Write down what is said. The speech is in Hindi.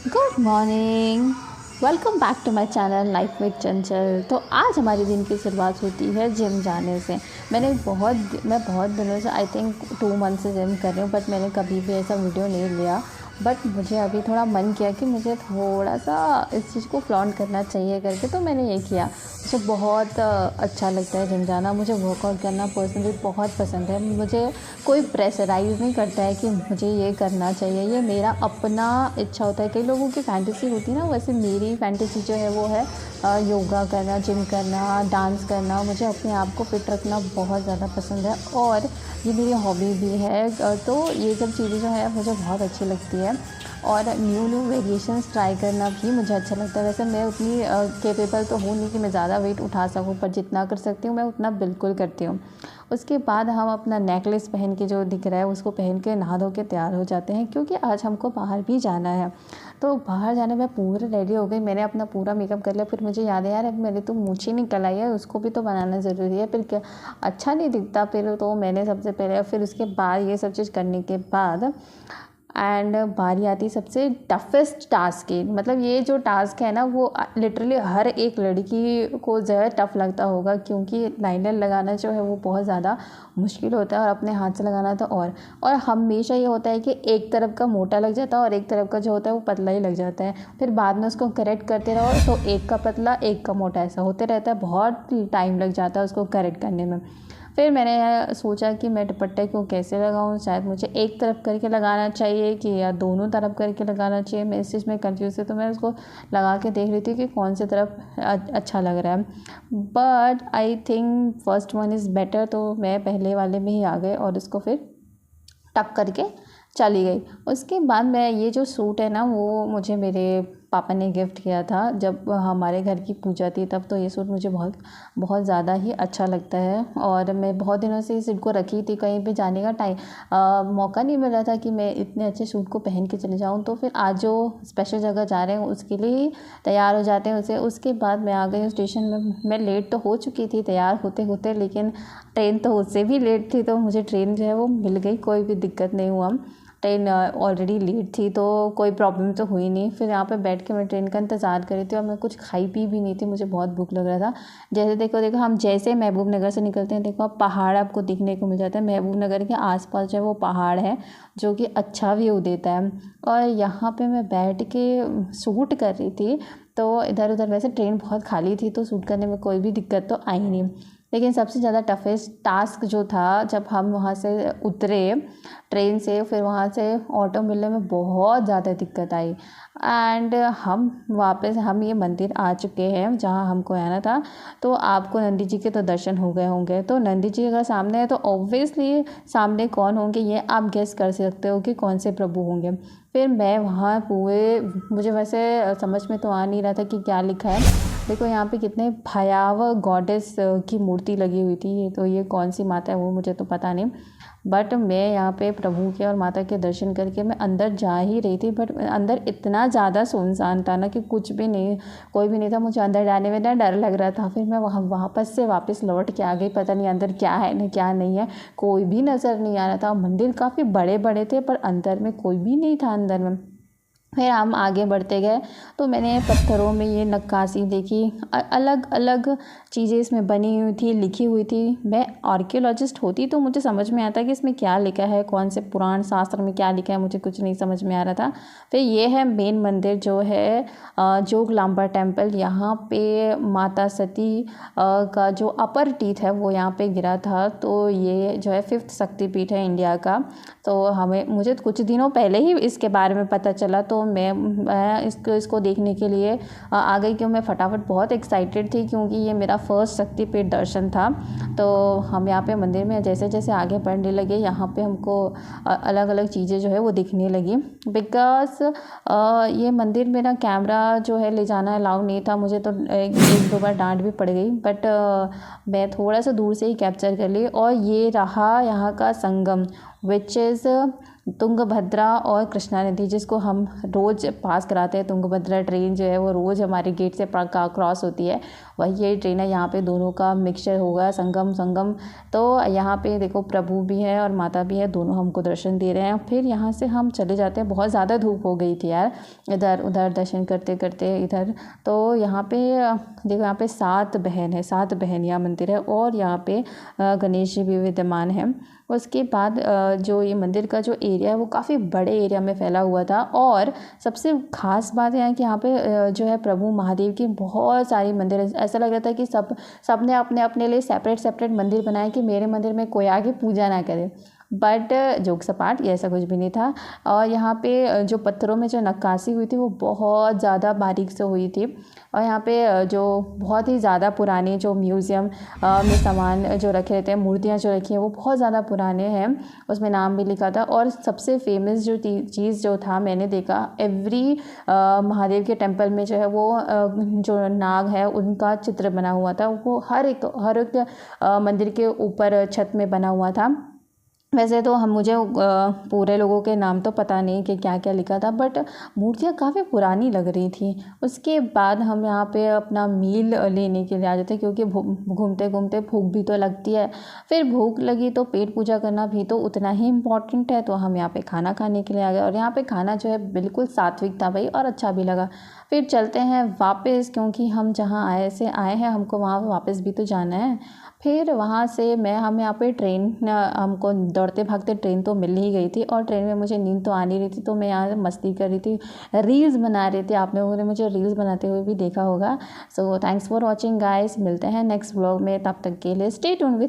Good morning. Welcome back to my channel life with Chanchal. तो आज हमारे दिन की शुरुआत होती है जिम जाने से। मैं बहुत दिनों से आई थिंक 2 मंथ से जिम कर रही हूँ, बट मैंने कभी भी ऐसा वीडियो नहीं लिया। बट मुझे अभी थोड़ा मन किया कि मुझे थोड़ा सा इस चीज़ को फ्लॉन्ट करना चाहिए करके, तो मैंने ये किया। मुझे बहुत अच्छा लगता है जिम जाना। मुझे वर्कआउट करना पर्सनली बहुत पसंद है। मुझे कोई प्रेशराइज़ नहीं करता है कि मुझे ये करना चाहिए, ये मेरा अपना इच्छा होता है। कई लोगों की फैंटेसी होती है ना, वैसे मेरी फैंटेसी जो है वो है योगा करना, जिम करना, डांस करना। मुझे अपने आप को फिट रखना बहुत ज़्यादा पसंद है और ये मेरी हॉबी भी है। तो ये सब चीज़ें जो है मुझे बहुत अच्छी लगती है और न्यू न्यू वेरिएशंस ट्राई करना भी मुझे अच्छा लगता है। वैसे मैं उतनी कैपेबल तो हूँ नहीं कि मैं ज़्यादा वेट उठा सकूँ, पर जितना कर सकती हूँ मैं उतना बिल्कुल करती हूँ। उसके बाद हम अपना नेकलेस पहन के, जो दिख रहा है उसको पहन के नहा धो के तैयार हो जाते हैं, क्योंकि आज हमको बाहर भी जाना है। तो बाहर जाने में पूरे रेडी हो गई, मैंने अपना पूरा मेकअप कर लिया। फिर मुझे याद है यार, अब मेरी तो मूंछ ही निकल आई है, उसको भी तो बनाना ज़रूरी है। फिर क्या अच्छा नहीं दिखता। फिर तो मैंने सबसे पहले, फिर उसके बाद ये सब चीज़ करने के बाद एंड बारी आती सबसे टफेस्ट टास्क की। मतलब ये जो टास्क है ना, वो लिटरली हर एक लड़की को जो है टफ़ लगता होगा, क्योंकि लाइनर लगाना जो है वो बहुत ज़्यादा मुश्किल होता है और अपने हाथ से लगाना तो और हमेशा ये होता है कि एक तरफ का मोटा लग जाता है और एक तरफ का जो होता है वो पतला ही लग जाता है। फिर बाद में उसको करेक्ट करते रहो तो एक का पतला एक का मोटा ऐसा होते रहता है। बहुत टाइम लग जाता है उसको करेक्ट करने में। फिर मैंने सोचा कि मैं दुपट्टे को कैसे लगाऊं। शायद मुझे एक तरफ करके लगाना चाहिए कि या दोनों तरफ करके लगाना चाहिए। मैं इस चीज़ में कंफ्यूज थी, तो मैं उसको लगा के देख रही थी कि कौन सी तरफ अच्छा लग रहा है। But I think first one is better, तो मैं पहले वाले में ही आ गए और उसको फिर टक करके चली गई। उसके बाद मैं, ये जो सूट है ना, वो मुझे मेरे पापा ने गिफ्ट किया था जब हमारे घर की पूजा थी तब। तो ये सूट मुझे बहुत बहुत ज़्यादा ही अच्छा लगता है और मैं बहुत दिनों से इस सूट को रखी थी। कहीं पे जाने का मौका नहीं मिल रहा था कि मैं इतने अच्छे सूट को पहन के चले जाऊँ। तो फिर आज जो स्पेशल जगह जा रहे हैं उसके लिए ही तैयार हो जाते हैं उसे। उसके बाद मैं आ गई हूँ स्टेशन में। मैं लेट तो हो चुकी थी तैयार होते होते, लेकिन ट्रेन तो उससे भी लेट थी, तो मुझे ट्रेन जो है वो मिल गई। कोई भी दिक्कत नहीं हुआ। ट्रेन ऑलरेडी लेट थी तो कोई प्रॉब्लम तो हुई नहीं। फिर यहाँ पे बैठ के मैं ट्रेन का इंतज़ार कर रही थी और मैं कुछ खाई पी भी नहीं थी, मुझे बहुत भूख लग रहा था। जैसे देखो हम जैसे महबूब नगर से निकलते हैं, देखो अब पहाड़ आपको दिखने को मिल जाता है। महबूब नगर के आसपास जो है वो पहाड़ है जो कि अच्छा व्यू देता है। और यहाँ पे मैं बैठ के शूट कर रही थी, तो इधर उधर, वैसे ट्रेन बहुत खाली थी तो शूट करने में कोई भी दिक्कत तो आई नहीं। लेकिन सबसे ज़्यादा टफेस्ट टास्क जो था, जब हम वहाँ से उतरे ट्रेन से, फिर वहाँ से ऑटो मिलने में बहुत ज़्यादा दिक्कत आई। एंड हम ये मंदिर आ चुके हैं जहाँ हमको आना था। तो आपको नंदी जी के तो दर्शन हो गए होंगे। तो नंदी जी अगर सामने है तो ऑब्वियसली सामने कौन होंगे ये आप गेस कर सकते हो कि कौन से प्रभु होंगे। फिर मैं वहाँ पूरे, मुझे वैसे समझ में तो आ नहीं रहा था कि क्या लिखा है। देखो यहाँ पे कितने भयावह गॉडेस की मूर्ति लगी हुई थी। तो ये कौन सी माता है वो मुझे तो पता नहीं, बट मैं यहाँ पे प्रभु के और माता के दर्शन करके मैं अंदर जा ही रही थी। बट अंदर इतना ज़्यादा सुनसान था ना कि कुछ भी नहीं, कोई भी नहीं था। मुझे अंदर जाने में ना डर लग रहा था। फिर मैं वहाँ वापस लौट के आ गई। पता नहीं अंदर क्या है ना क्या नहीं है, कोई भी नज़र नहीं आ रहा था। मंदिर काफ़ी बड़े बड़े थे पर अंदर में कोई भी नहीं था अंदर में। फिर हम आगे बढ़ते गए तो मैंने पत्थरों में ये नक्काशी देखी। अलग अलग चीज़ें इसमें बनी हुई थी, लिखी हुई थी। मैं आर्कियोलॉजिस्ट होती तो मुझे समझ में आता कि इसमें क्या लिखा है, कौन से पुराण शास्त्र में क्या लिखा है, मुझे कुछ नहीं समझ में आ रहा था। फिर ये है मेन मंदिर जो है जोगलांबा टेम्पल। यहाँ पे माता सती का जो अपर टीथ है वो यहाँ पे गिरा था। तो ये जो है 5th शक्तिपीठ है इंडिया का। तो मुझे कुछ दिनों पहले ही इसके बारे में पता चला, तो मैं इसको देखने के लिए आ गई। क्यों, मैं फटाफट बहुत एक्साइटेड थी क्योंकि ये मेरा फर्स्ट शक्तिपीठ दर्शन था। तो हम यहाँ पे मंदिर में जैसे जैसे आगे बढ़ने लगे, यहाँ पे हमको अलग अलग चीज़ें जो है वो दिखने लगी। बिकॉज ये मंदिर में ना कैमरा जो है ले जाना अलाउ नहीं था। मुझे तो एक दो बार डांट भी पड़ गई, बट मैं थोड़ा सा दूर से ही कैप्चर कर ली। और ये रहा यहाँ का संगम, विच इज़ तुंगभद्रा और कृष्णा नदी, जिसको हम रोज़ पास कराते हैं। तुंगभद्रा ट्रेन जो है वो रोज़ हमारे गेट से क्रॉस होती है, वही ये ट्रेन है। यहाँ पे दोनों का मिक्सचर होगा, संगम। तो यहाँ पे देखो प्रभु भी है और माता भी है, दोनों हमको दर्शन दे रहे हैं। फिर यहाँ से हम चले जाते हैं। बहुत ज़्यादा धूप हो गई थी यार, इधर उधर दर्शन करते करते इधर। तो यहाँ पे देखो, यहाँ पे 7 बहन है, 7 बहनियाँ मंदिर है, और यहाँ पे गणेश जी भी विद्यमान है। उसके बाद जो ये मंदिर का जो एरिया है वो काफ़ी बड़े एरिया में फैला हुआ था। और सबसे ख़ास बात यह है कि यहाँ पे जो है प्रभु महादेव की बहुत सारी मंदिर है। ऐसा लग रहा था कि सब ने अपने अपने लिए सेपरेट मंदिर बनाए कि मेरे मंदिर में कोई आके पूजा ना करे। बट जोक सपाट, ये ऐसा कुछ भी नहीं था। और यहाँ पे जो पत्थरों में जो नक्काशी हुई थी वो बहुत ज़्यादा बारीक से हुई थी। और यहाँ पे जो बहुत ही ज़्यादा पुराने जो म्यूज़ियम में सामान जो रखे रहते हैं, मूर्तियाँ जो रखी हैं वो बहुत ज़्यादा पुराने हैं। उसमें नाम भी लिखा था। और सबसे फेमस जो चीज़ जो था, मैंने देखा एवरी महादेव के टेम्पल में जो है वो जो नाग है उनका चित्र बना हुआ था। वो हर एक मंदिर के ऊपर छत में बना हुआ था। वैसे तो मुझे पूरे लोगों के नाम तो पता नहीं कि क्या क्या लिखा था, बट मूर्तियाँ काफ़ी पुरानी लग रही थी। उसके बाद हम यहाँ पे अपना मील लेने के लिए आ जाते, क्योंकि घूमते घूमते भूख भी तो लगती है। फिर भूख लगी तो पेट पूजा करना भी तो उतना ही इम्पॉर्टेंट है। तो हम यहाँ पे खाना खाने के लिए आ गए, और यहाँ पे खाना जो है बिल्कुल सात्विक था भाई, और अच्छा भी लगा। फिर चलते हैं वापस, क्योंकि हम जहाँ आए हैं हमको वहाँ वापस भी तो जाना है। फिर वहाँ से हम यहाँ पे ट्रेन, हमको दौड़ते भागते ट्रेन तो मिल ही गई थी, और ट्रेन में मुझे नींद तो आ नहीं रही थी। तो मैं यहाँ मस्ती कर रही थी, रील्स बना रही थी। आप लोगों ने मुझे रील्स बनाते हुए भी देखा होगा। So thanks for watching guys, मिलते हैं नेक्स्ट व्लॉग में। तब तक के लिए स्टे ट्यून्ड विथ